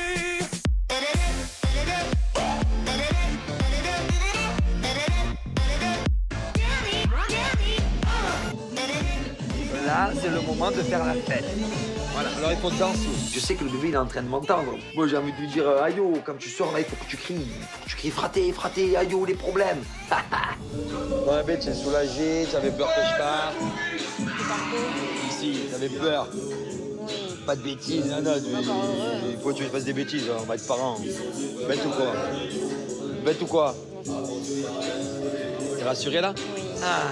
Là, c'est le moment de faire la fête. Voilà, alors il faut danser. Je sais que le bébé il est en train de m'entendre. Moi j'ai envie de lui dire aïe, quand tu sors là, il faut que tu cries. Il faut que tu cries fraté, fraté, aïe, les problèmes. Ouais, bête, tu es soulagé, tu avais peur que je parte. Si, t'avais peur. Pas de bêtises, non, non. Il faut que tu fasses des bêtises, on va être parents. Bête ou quoi? Bête ou quoi? T'es rassuré là? Oui. Ah.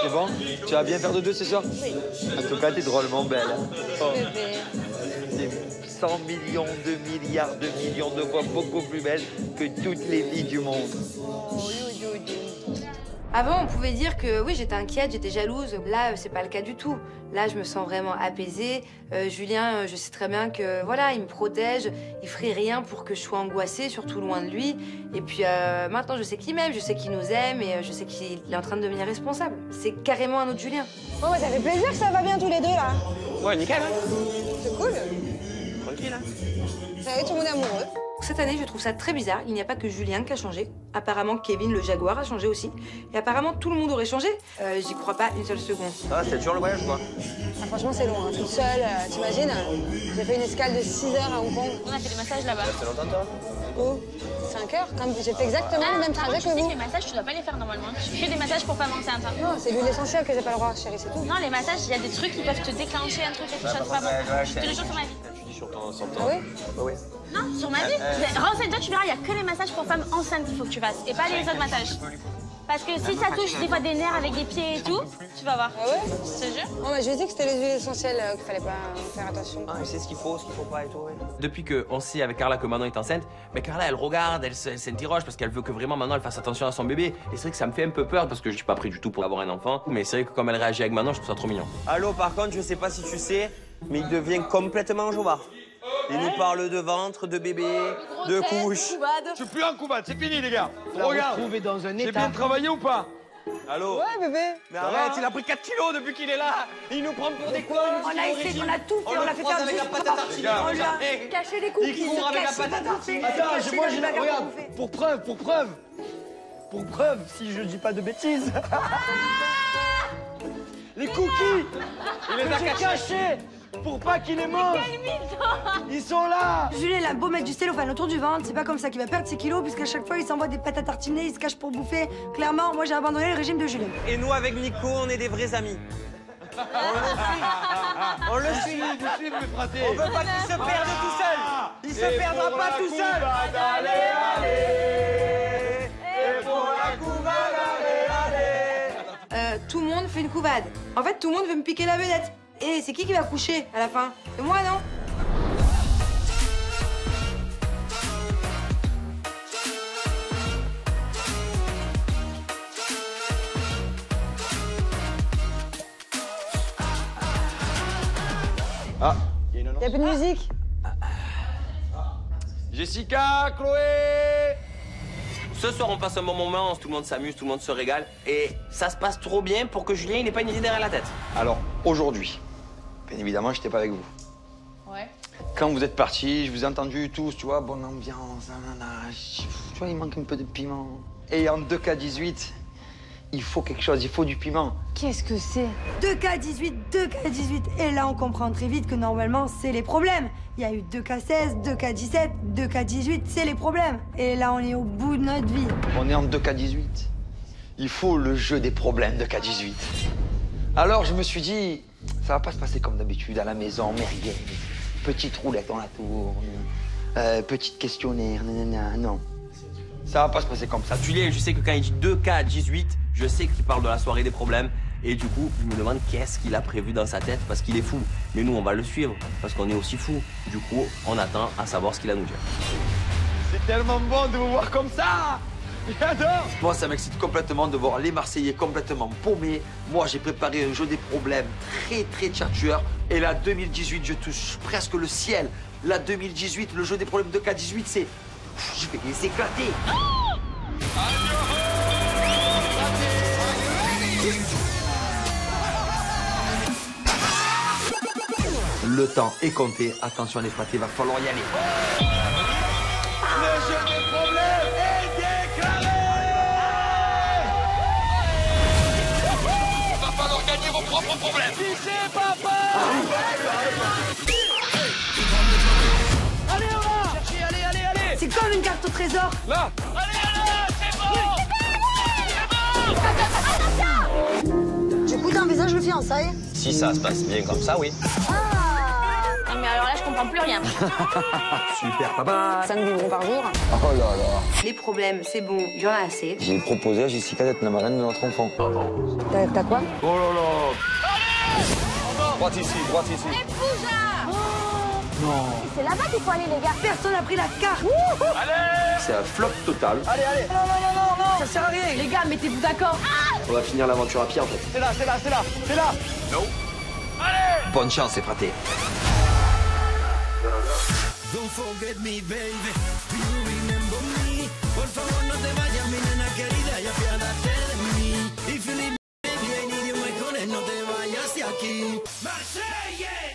C'est bon? Tu vas bien faire de deux ce soir? Oui. En tout cas, t'es drôlement belle. Hein? Oh. T'es 100 millions, 2 milliards, 2 millions de fois beaucoup plus belle que toutes les filles du monde. Avant, on pouvait dire que oui, j'étais inquiète, j'étais jalouse. Là, c'est pas le cas du tout. Là, je me sens vraiment apaisée. Julien, je sais très bien que voilà, il me protège. Il ferait rien pour que je sois angoissée, surtout loin de lui. Et puis maintenant, je sais qu'il m'aime, je sais qu'il nous aime et je sais qu'il est en train de devenir responsable. C'est carrément un autre Julien. Bon, ça fait plaisir que ça va bien tous les deux, là. Ouais, nickel, hein? C'est cool. Tranquille, hein? Ça y est, tout le monde est amoureux. Cette année, je trouve ça très bizarre. Il n'y a pas que Julien qui a changé. Apparemment, Kevin, le jaguar, a changé aussi. Et apparemment, tout le monde aurait changé. J'y crois pas une seule seconde. Ah, c'est toujours le voyage, quoi. Ah, franchement, c'est long, hein. Toute seule, t'imagines? J'ai fait une escale de 6 heures à Hong Kong. On a fait des massages là-bas. Ça fait longtemps, toi? Oh, 5 heures. J'ai fait exactement le même trajet tu que sais vous. que les massages, tu dois pas les faire normalement. Tu fais des massages pour femmes enceintes. Hein. Non, c'est l'huile essentielle que j'ai pas le droit, chérie, c'est tout. Non, les massages, il y a des trucs qui peuvent te déclencher un truc, quelque chose pas bon. Je te le jure sur ma vie. Tu dis sur ton... Ah oui? Bah oui. Non, sur ma vie. Renseigne-toi, tu verras, il y a que les massages pour femmes enceintes qu'il faut que tu fasses et pas les autres massages. Parce que si ça touche des fois des nerfs avec des pieds et tout, tu vas voir. Ah ouais? Je te jure. Non, mais je lui ai dit que c'était les huiles essentielles, qu'il fallait pas faire attention. Ah, il sait ce qu'il faut pas et tout, ouais. Depuis qu'on sait avec Carla que Manon est enceinte, mais Carla, elle regarde, elle s'interroge parce qu'elle veut que vraiment Manon elle fasse attention à son bébé. Et c'est vrai que ça me fait un peu peur parce que je suis pas prêt du tout pour avoir un enfant. Mais c'est vrai que comme elle réagit avec Manon, je trouve ça trop mignon. Allô, par contre, je sais pas si tu sais, mais il devient complètement jobard. Il nous parle de ventre, de bébé, de couche. Je suis plus en coubade, c'est fini les gars. Regarde, j'ai bien travaillé ou pas? Allô? Ouais, bébé. Mais arrête, il a pris 4 kilos depuis qu'il est là. Il nous prend pour des cons. On a essayé, on a tout fait, on l'a fait faire avec la pâte à tartiner. On lui a caché les cookies. Il court avec la pâte à tartiner. Attends, moi je la regarde. Pour preuve, si je dis pas de bêtises. Les cookies, il les a cachés. Pour pas qu'il les mange. Ils sont là. Julien, il a beau mettre du cellophane autour du ventre, c'est pas comme ça qu'il va perdre ses kilos, puisqu'à chaque fois, il s'envoie des pâtes à tartiner, il se cache pour bouffer. Clairement, moi, j'ai abandonné le régime de Julien. Et nous, avec Nico, on est des vrais amis. On le suit. On veut pas qu'il se perde tout seul. Il se perdra pas tout seul. Et pour la couvade, Tout le monde fait une couvade. En fait, tout le monde veut me piquer la vedette. Et c'est qui va coucher à la fin? C'est moi, non? Ah, Y'a plus de musique? Jessica, Chloé. Ce soir, on passe un bon moment, tout le monde s'amuse, tout le monde se régale. Et ça se passe trop bien pour que Julien n'ait pas une idée derrière la tête. Alors, aujourd'hui, bien évidemment, j'étais pas avec vous. Ouais. Quand vous êtes partis, je vous ai entendus tous, tu vois, bonne ambiance, nanana. Tu vois, il manque un peu de piment. Et en 2K18, il faut quelque chose, il faut du piment. Qu'est-ce que c'est? 2K18, 2K18. Et là, on comprend très vite que normalement, c'est les problèmes. Il y a eu 2K16, 2K17, 2K18, c'est les problèmes. Et là, on est au bout de notre vie. On est en 2K18. Il faut le jeu des problèmes de K18. Alors, je me suis dit, ça va pas se passer comme d'habitude à la maison, merguez. Petite roulette, on la tourne. Petite questionnaire, nanana, non. Ça va pas se passer comme ça. Julien, je sais que quand il dit 2K18, je sais qu'il parle de la soirée des problèmes. Et du coup, je me demande qu'est-ce qu'il a prévu dans sa tête parce qu'il est fou. Mais nous, on va le suivre parce qu'on est aussi fou. Du coup, on attend à savoir ce qu'il a à nous dire. C'est tellement bon de vous voir comme ça. J'adore. Moi, ça m'excite complètement de voir les Marseillais complètement paumés. Moi, j'ai préparé un jeu des problèmes très tchatcheur. Et la 2018, je touche presque le ciel. La 2018, le jeu des problèmes de K18, c'est... Je vais les éclater. Le temps est compté. Attention les fratés, va falloir y aller. Le jeu des problèmes est déclaré. Va falloir gagner vos propres problèmes. Qui c'est, papa? Allez, on va chercher, allez. C'est comme une carte au trésor. Là. C'est bon. Du coup, t'as un visage de fiançailles. Si ça se passe bien comme ça, oui. Non, mais alors là, je comprends plus rien. Super, papa. 5 biberons par jour. Oh là là. Les problèmes, c'est bon, il y en a assez. J'ai proposé à Jessica d'être la marraine de notre enfant. T'as quoi? Oh là là. Droite ici. Non. C'est là-bas qu'il faut aller, les gars. Personne n'a pris la carte. C'est un flop total. Allez. Non, ça sert à rien. Les gars, mettez-vous d'accord. On va finir l'aventure à pied en fait. C'est là. No. Allez. Bonne chance, les fratés. Don't forget me, baby. Do you remember me? Por favor, no te vayas, mi nena querida, y apiádate de mí. If you leave me, baby, I need you, my honey, no te vayas de aquí. Marsella!